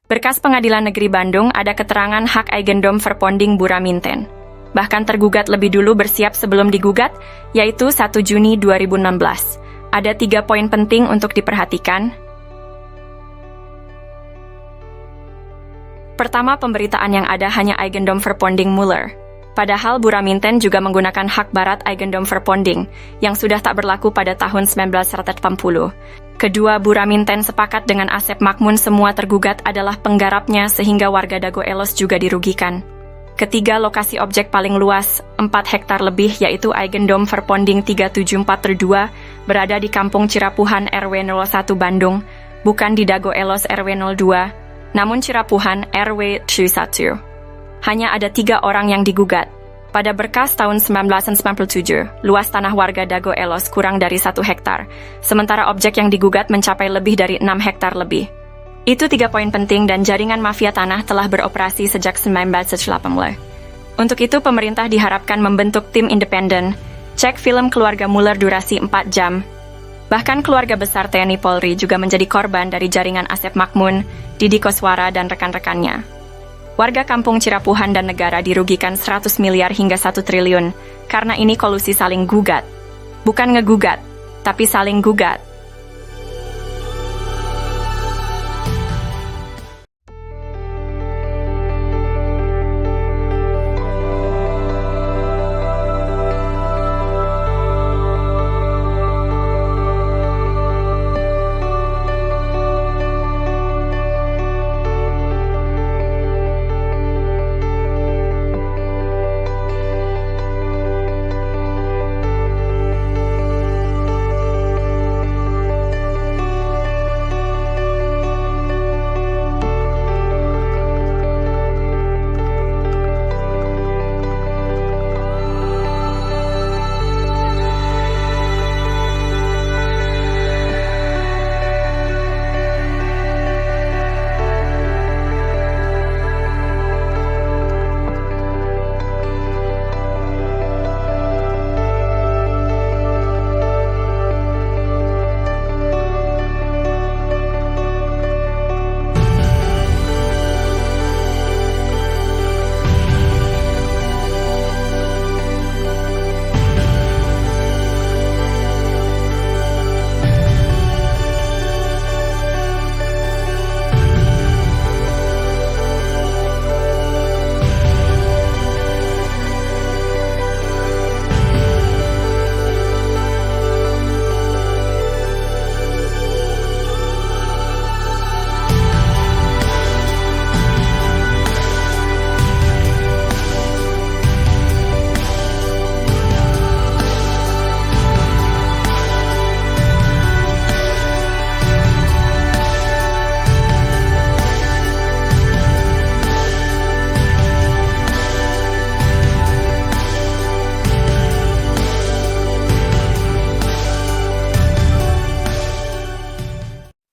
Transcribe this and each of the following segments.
Berkas Pengadilan Negeri Bandung ada keterangan hak Eigendom Verponding Buraminten. Bahkan tergugat lebih dulu bersiap sebelum digugat, yaitu 1 Juni 2016. Ada 3 poin penting untuk diperhatikan. Pertama, pemberitaan yang ada hanya Eigendom Verponding Muller. Padahal Buraminten juga menggunakan hak barat Eigendom Verponding, yang sudah tak berlaku pada tahun 1980. Kedua, Buraminten sepakat dengan Asep Makmun semua tergugat adalah penggarapnya sehingga warga Dago Elos juga dirugikan. Ketiga, lokasi objek paling luas, 4 hektar lebih, yaitu Eigendom Verponding 374-2, berada di Kampung Cirapuhan RW 01 Bandung, bukan di Dago Elos RW 02, namun Cirapuhan RW 1. Hanya ada 3 orang yang digugat. Pada berkas tahun 1997, luas tanah warga Dago Elos kurang dari 1 hektar, sementara objek yang digugat mencapai lebih dari 6 hektar lebih. Itu 3 poin penting dan jaringan mafia tanah telah beroperasi sejak 1980. Untuk itu, pemerintah diharapkan membentuk tim independen, cek film keluarga Muller durasi 4 jam. Bahkan keluarga besar TNI Polri juga menjadi korban dari jaringan Asep Makmun, Didi Koswara, dan rekan-rekannya. Warga kampung Cirapuhan dan negara dirugikan 100 miliar hingga 1 triliun, karena ini kolusi saling gugat. Bukan ngegugat, tapi saling gugat.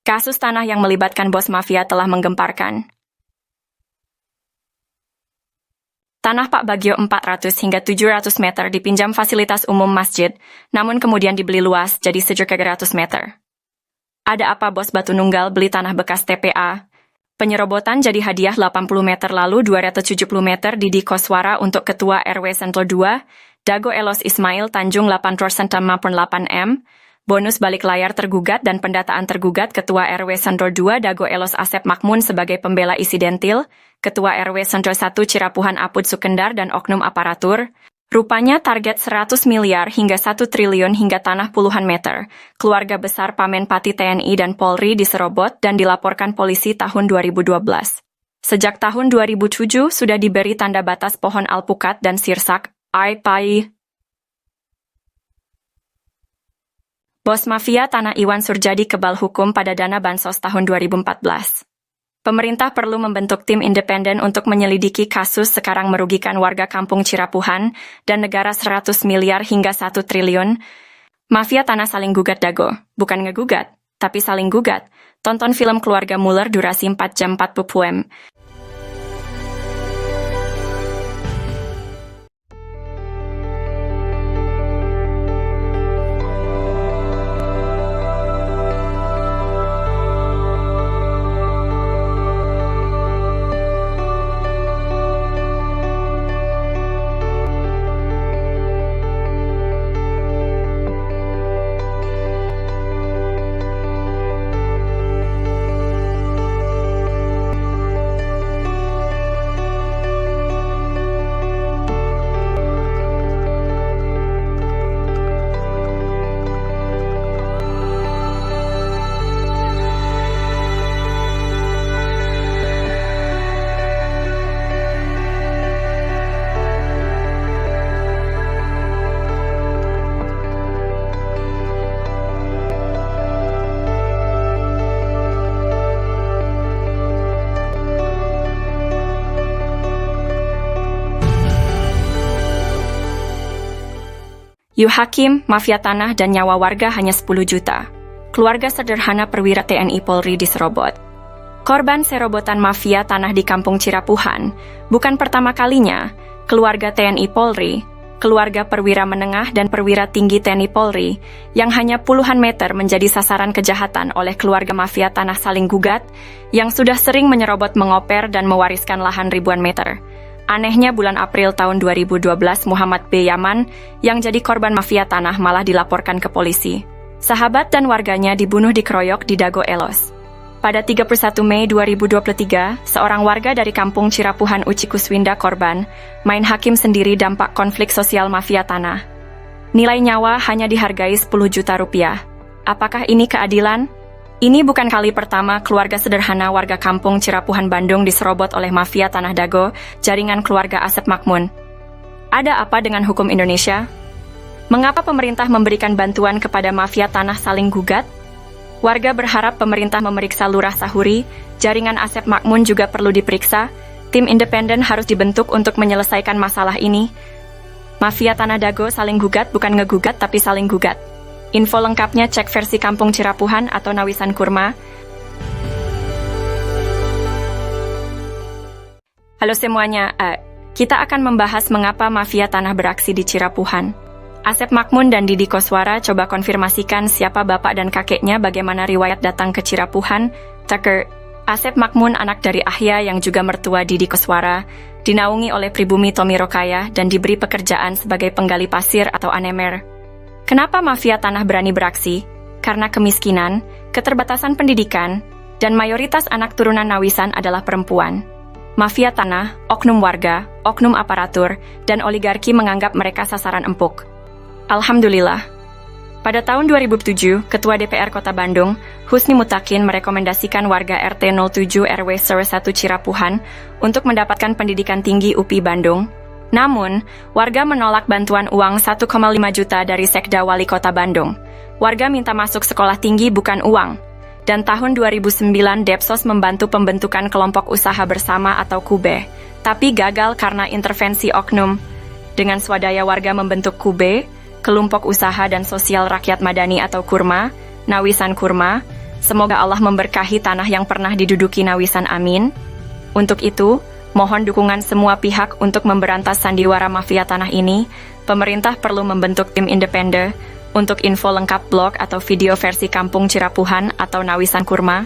Kasus tanah yang melibatkan bos mafia telah menggemparkan. Tanah Pak Bagio 400 hingga 700 meter dipinjam fasilitas umum masjid, namun kemudian dibeli luas jadi 700 meter. Ada apa bos Batu Nunggal beli tanah bekas TPA? Penyerobotan jadi hadiah 80 meter lalu 270 meter Didi Koswara untuk Ketua RW Sentul 2, Dago Elos Ismail Tanjung 8% maupun 8M, bonus balik layar tergugat dan pendataan tergugat Ketua RW Sentul 2 Dago Elos Asep Makmun sebagai pembela Isidentil, Ketua RW Sentul 1 Cirapuhan Apud Sukendar dan oknum aparatur. Rupanya target 100 miliar hingga 1 triliun hingga tanah puluhan meter. Keluarga besar Pamenpati TNI dan Polri diserobot dan dilaporkan polisi tahun 2012. Sejak tahun 2007 sudah diberi tanda batas pohon alpukat dan sirsak, AIPAI. Bos mafia tanah Iwan Surjadi kebal hukum pada dana bansos tahun 2014. Pemerintah perlu membentuk tim independen untuk menyelidiki kasus sekarang merugikan warga kampung Cirapuhan dan negara 100 miliar hingga 1 triliun. Mafia tanah saling gugat Dago, bukan ngegugat, tapi saling gugat. Tonton film keluarga Muller durasi 4 jam 40 poem. Yu Hakim, mafia tanah dan nyawa warga hanya 10 juta. Keluarga sederhana perwira TNI Polri diserobot. Korban serobotan mafia tanah di Kampung Cirapuhan bukan pertama kalinya. Keluarga TNI Polri, keluarga perwira menengah dan perwira tinggi TNI Polri yang hanya puluhan meter menjadi sasaran kejahatan oleh keluarga mafia tanah saling gugat yang sudah sering menyerobot, mengoper dan mewariskan lahan ribuan meter. Anehnya bulan April tahun 2012 Muhammad B. Yaman yang jadi korban mafia tanah malah dilaporkan ke polisi. Sahabat dan warganya dibunuh dikeroyok di Dago Elos. Pada 31 Mei 2023, seorang warga dari Kampung Cirapuhan Uci Kuswinda korban main hakim sendiri dampak konflik sosial mafia tanah. Nilai nyawa hanya dihargai 10 juta rupiah. Apakah ini keadilan? Ini bukan kali pertama keluarga sederhana warga Kampung Cirapuhan Bandung diserobot oleh mafia tanah Dago, jaringan keluarga Asep Makmun. Ada apa dengan hukum Indonesia? Mengapa pemerintah memberikan bantuan kepada mafia tanah saling gugat? Warga berharap pemerintah memeriksa Lurah Sahuri, jaringan Asep Makmun juga perlu diperiksa, tim independen harus dibentuk untuk menyelesaikan masalah ini. Mafia tanah Dago saling gugat bukan ngegugat tapi saling gugat. Info lengkapnya cek versi Kampung Cirapuhan atau Nawisan Kurma. Halo semuanya, kita akan membahas mengapa mafia tanah beraksi di Cirapuhan. Asep Makmun dan Didi Koswara coba konfirmasikan siapa bapak dan kakeknya, bagaimana riwayat datang ke Cirapuhan. Tucker, Asep Makmun anak dari Ahya yang juga mertua Didi Koswara, dinaungi oleh pribumi Tommy Rokaya dan diberi pekerjaan sebagai penggali pasir atau anemer. Kenapa mafia tanah berani beraksi? Karena kemiskinan, keterbatasan pendidikan, dan mayoritas anak turunan Nawisan adalah perempuan. Mafia tanah, oknum warga, oknum aparatur, dan oligarki menganggap mereka sasaran empuk. Alhamdulillah. Pada tahun 2007, Ketua DPR Kota Bandung, Husni Mutakin merekomendasikan warga RT 07 RW 1 Cirapuhan untuk mendapatkan pendidikan tinggi UPI Bandung. Namun, warga menolak bantuan uang 1,5 juta dari Sekda Wali Kota Bandung. Warga minta masuk sekolah tinggi bukan uang. Dan tahun 2009 Depsos membantu pembentukan kelompok usaha bersama atau KUBE, tapi gagal karena intervensi oknum. Dengan swadaya warga membentuk KUBE, Kelompok Usaha dan Sosial Rakyat Madani atau KURMA, Nawisan Kurma. Semoga Allah memberkahi tanah yang pernah diduduki Nawisan, amin. Untuk itu, mohon dukungan semua pihak untuk memberantas sandiwara mafia tanah ini. Pemerintah perlu membentuk tim independen. Untuk info lengkap blog atau video versi Kampung Cirapuhan atau Nawisan Kurma,